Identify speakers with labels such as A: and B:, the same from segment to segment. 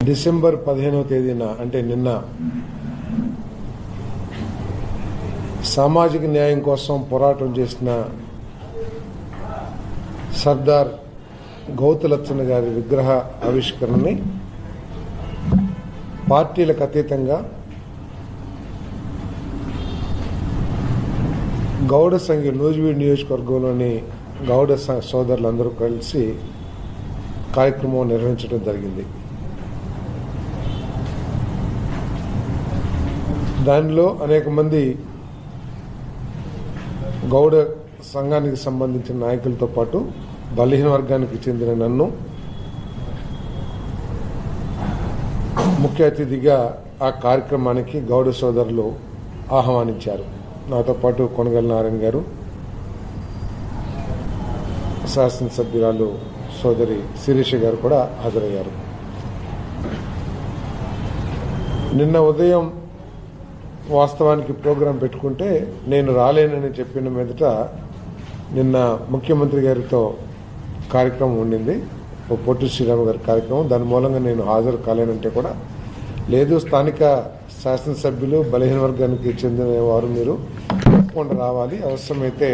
A: December 15వ తేదీన అంటే నిన్న సామాజిక న్యాయం కోసం పోరాటం చేసిన సర్దార్ గౌతులచ్చన్న గారి విగ్రహ ఆవిష్కరణని పార్టీలకు అతీతంగా గౌడ సంఘ నూజివీడు నియోజకవర్గంలోని గౌడ సోదరులందరూ కలిసి కార్యక్రమం నిర్వహించడం జరిగింది. దానిలో అనేక మంది గౌడ సంఘానికి సంబంధించిన నాయకులతో పాటు బలహీన వర్గానికి చెందిన నన్ను ముఖ్య అతిథిగా ఆ కార్యక్రమానికి గౌడ సోదరులు ఆహ్వానించారు. నాతో పాటు కొనగల నారాయణ గారు, శాసనసభ్యురాలు సోదరి శిరీష గారు కూడా హాజరయ్యారు. నిన్న ఉదయం వాస్తవానికి ప్రోగ్రాం పెట్టుకుంటే నేను రాలేనని చెప్పిన మీదట నిన్న ముఖ్యమంత్రి గారితో కార్యక్రమం ఉండింది, పొట్టి శ్రీరామ గారి కార్యక్రమం. దాని మూలంగా నేను హాజరు కాలేనంటే కూడా లేదు, స్థానిక శాసనసభ్యులు బలహీన వర్గానికి చెందిన వారు మీరు తప్పకుండా రావాలి, అవసరమైతే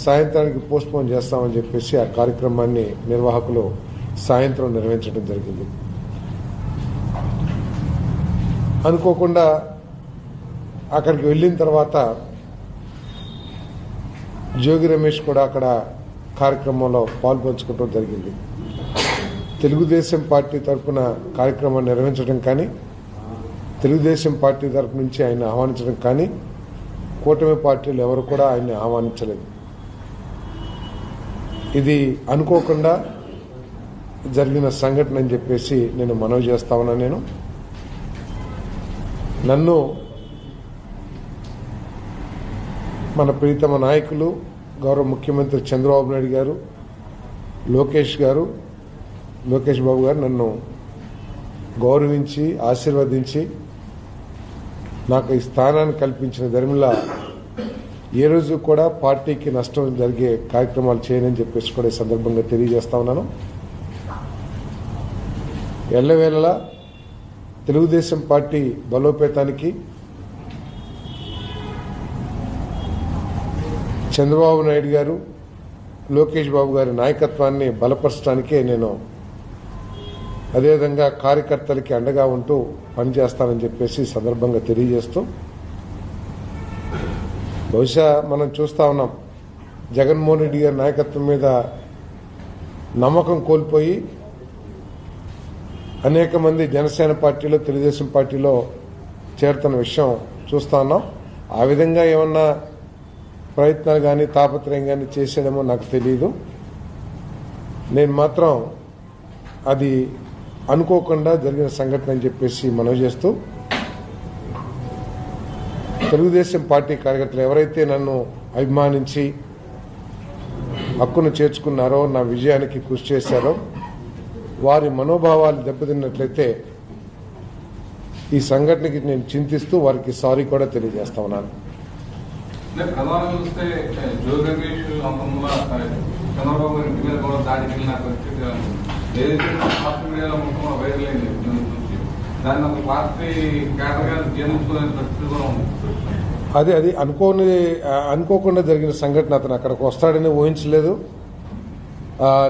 A: సాయంత్రానికి పోస్ట్పోన్ చేస్తామని చెప్పేసి ఆ కార్యక్రమాన్ని నిర్వాహకులు సాయంత్రం నిర్వహించడం జరిగింది. అనుకోకుండా అక్కడికి వెళ్ళిన తర్వాత జోగి రమేష్ కూడా అక్కడ కార్యక్రమంలో పాల్పంచుకోవడం జరిగింది. తెలుగుదేశం పార్టీ తరఫున కార్యక్రమం నిర్వహించడం కానీ, తెలుగుదేశం పార్టీ తరఫు నుంచి ఆయన ఆహ్వానించడం కానీ కూటమి పార్టీలు ఎవరు కూడా ఆయన్ని ఆహ్వానించలేదు. ఇది అనుకోకుండా జరిగిన సంఘటన అని చెప్పేసి నేను మనవి చేస్తా ఉన్నా. నన్ను మన ప్రీతమ నాయకులు గౌరవ ముఖ్యమంత్రి చంద్రబాబు నాయుడు గారు, లోకేష్ బాబు గారు నన్ను గౌరవించి ఆశీర్వదించి నాకు ఈ స్థానాన్ని కల్పించిన ధర్మిలా ఏ రోజు కూడా పార్టీకి నష్టం జరిగే కార్యక్రమాలు చేయనని చెప్పేసి కూడా ఈ సందర్భంగా తెలియజేస్తా ఉన్నాను. ఎల్లవేళలా తెలుగుదేశం పార్టీ బలోపేతానికి, చంద్రబాబు నాయుడు గారు, లోకేష్ బాబు గారి నాయకత్వాన్ని బలపరచడానికే నేను అదేవిధంగా కార్యకర్తలకి అండగా ఉంటూ పనిచేస్తానని చెప్పేసి సందర్భంగా తెలియజేస్తూ, బహుశా మనం చూస్తా ఉన్నాం జగన్మోహన్ రెడ్డి గారి నాయకత్వం మీద నమ్మకం కోల్పోయి అనేక మంది జనసేన పార్టీలో, తెలుగుదేశం పార్టీలో చేరుతున్న విషయం చూస్తా ఉన్నాం. ఆ విధంగా ఏమన్నా ప్రయత్నాలు కానీ తాపత్రయం కానీ చేసేదేమో నాకు తెలియదు. నేను మాత్రం అది అనుకోకుండా జరిగిన సంఘటన అని చెప్పేసి మనవి చేస్తూ, తెలుగుదేశం పార్టీ కార్యకర్తలు ఎవరైతే నన్ను అభిమానించి హక్కును చేర్చుకున్నారో, నా విజయానికి కృషి చేశారో, వారి మనోభావాలు దెబ్బతిన్నట్లయితే ఈ సంఘటనకి నేను చింతిస్తూ వారికి సారీ కూడా తెలియజేస్తా ఉన్నాను.
B: ప్రధానంగా చూస్తే జోగి రమేష్ చంద్రబాబు గారి ఇంటి మీద కూడా దాడికి వెళ్ళిన పరిస్థితి ఏదైతే సోషల్ మీడియాలో మొత్తం వైరల్ అయింది. దాన్ని ఒక పార్టీ కేటర్గా జీర్ణించుకోలేని పరిస్థితి కూడా ఉంది.
A: అది అనుకోకుండా జరిగిన సంఘటన. అతను అక్కడికి వస్తాడని ఊహించలేదు.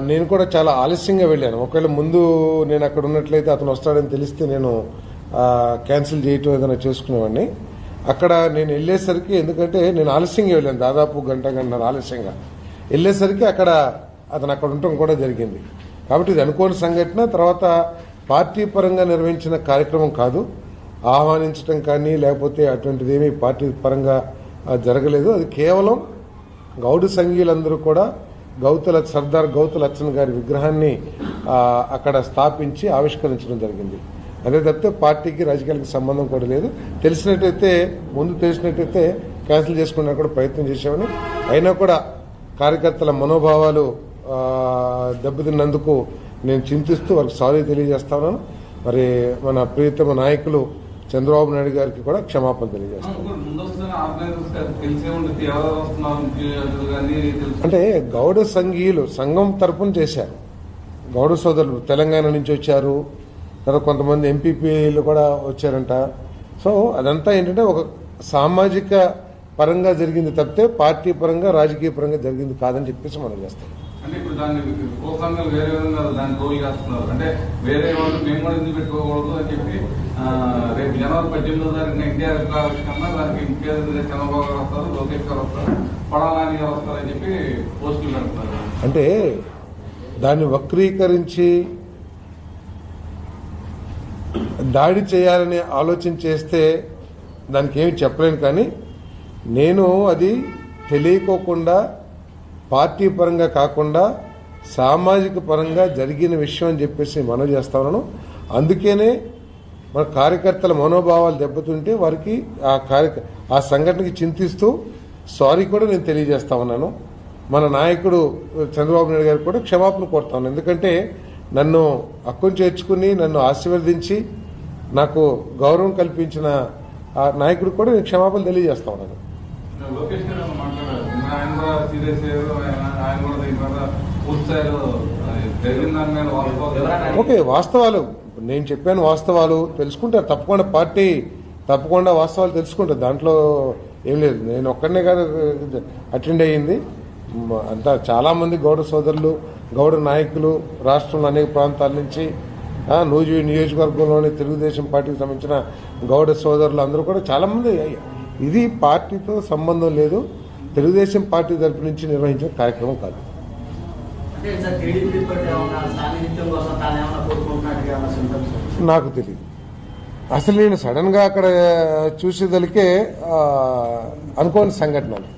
A: నేను కూడా చాలా ఆలస్యంగా వెళ్ళాను. ఒకవేళ ముందు నేను అక్కడ ఉన్నట్లయితే అతను వస్తాడని తెలిస్తే నేను క్యాన్సిల్ చేయటం ఏదైనా చేసుకునేవాడిని. అక్కడ నేను వెళ్ళేసరికి, ఎందుకంటే నేను ఆలస్యంగా వెళ్ళాను, దాదాపు గంటన్నర ఆలస్యంగా వెళ్ళేసరికి అక్కడ అతను అక్కడ ఉండటం కూడా జరిగింది. కాబట్టి ఇది అనుకోని సంఘటన. తర్వాత పార్టీ పరంగా నిర్వహించిన కార్యక్రమం కాదు, ఆహ్వానించడం కానీ లేకపోతే అటువంటిది ఏమీ పార్టీ పరంగా జరగలేదు. అది కేవలం గౌడ సంఘీయులందరూ కూడా సర్దార్ గౌతులచ్చన్న గారి విగ్రహాన్ని అక్కడ స్థాపించి ఆవిష్కరించడం జరిగింది. అదే తప్పితే పార్టీకి రాజకీయాలకు సంబంధం కూడా లేదు. ముందు తెలిసినట్టయితే క్యాన్సిల్ చేసుకున్నా కూడా ప్రయత్నం చేశామని. అయినా కూడా కార్యకర్తల మనోభావాలు దెబ్బతిన్నందుకు నేను చింతిస్తూ వారికి సారీ తెలియజేస్తా ఉన్నాను. మరి మన ప్రియతమ నాయకులు చంద్రబాబు నాయుడు గారికి కూడా క్షమాపణ తెలియజేస్తాను. అంటే గౌడ సంఘీయులు సంఘం తరపున చేశారు. గౌడ సోదరులు తెలంగాణ నుంచి వచ్చారు, తర్వాత కొంతమంది ఎంపీపీలు కూడా వచ్చారంట. సో అదంతా ఏంటంటే ఒక సామాజిక పరంగా జరిగింది తప్పితే పార్టీ పరంగా రాజకీయ పరంగా జరిగింది కాదని చెప్పేసి మనం చేస్తాం.
B: అంటే ఇప్పుడు దాన్ని కో సంఘాలు వేరే విధంగా దాన్ని రోల్ చేస్తున్నారు. అంటే వేరే వాళ్ళు మేము కూడా ఎందుకు పెట్టుకోకూడదు అని చెప్పి రేపు జనవరి 18వ తారీఖున ఎన్టీఆర్ ఆవిష్కరణ దానికి ముఖ్యంగా చంద్రబాబు గారు వస్తారు, లోకేష్ గారు వస్తారు, పడాలని గారు వస్తారని చెప్పి పోస్టులు పెడతారు.
A: అంటే దాన్ని వక్రీకరించి దాడి చేయాలని ఆలోచన చేస్తే దానికి ఏమి చెప్పలేను. కానీ నేను అది తెలియకోకుండా పార్టీ పరంగా కాకుండా సామాజిక పరంగా జరిగిన విషయం అని చెప్పేసి మనవి చేస్తా ఉన్నాను. అందుకనే మన కార్యకర్తల మనోభావాలు దెబ్బతుంటే వారికి ఆ సంఘటనకి చింతిస్తూ సారీ కూడా నేను తెలియజేస్తా ఉన్నాను. మన నాయకుడు చంద్రబాబు నాయుడు గారు కూడా క్షమాపణ కోరుతా ఉన్నాను. ఎందుకంటే నన్ను హక్కును చేర్చుకుని నన్ను ఆశీర్వదించి నాకు గౌరవం కల్పించిన ఆ నాయకుడు కూడా నేను క్షమాపణ తెలియజేస్తా ఉన్నాను.
B: లోకేష్ గారు మాట్లాడారు, ఆయన కూడా సీరియస్ అయ్యారు, ఆయన కూడా దీని మీద పూర్తి స్థాయిలో జరిగిన దాని మీద
A: ఓకే, వాస్తవాలు నేను చెప్పాను, వాస్తవాలు తెలుసుకుంటారు తప్పకుండా. పార్టీ తప్పకుండా వాస్తవాలు తెలుసుకుంటారు, దాంట్లో ఏం లేదు. నేను ఒక్కడనే కాదు అటెండ్ అయ్యింది, అంతా చాలా మంది గౌడ సోదరులు, గౌడ నాయకులు రాష్ట్రంలో అనేక ప్రాంతాల నుంచి నూజివీడు నియోజకవర్గంలోని తెలుగుదేశం పార్టీకి సంబంధించిన గౌడ సోదరులు అందరూ కూడా చాలా మంది. ఇది పార్టీతో సంబంధం లేదు, తెలుగుదేశం పార్టీ తరపు నుంచి నిర్వహించిన కార్యక్రమం కాదు. నాకు తెలియదు, అసలు నేను సడన్ గా అక్కడ చూసేదలికే అనుకోని సంఘటనలు.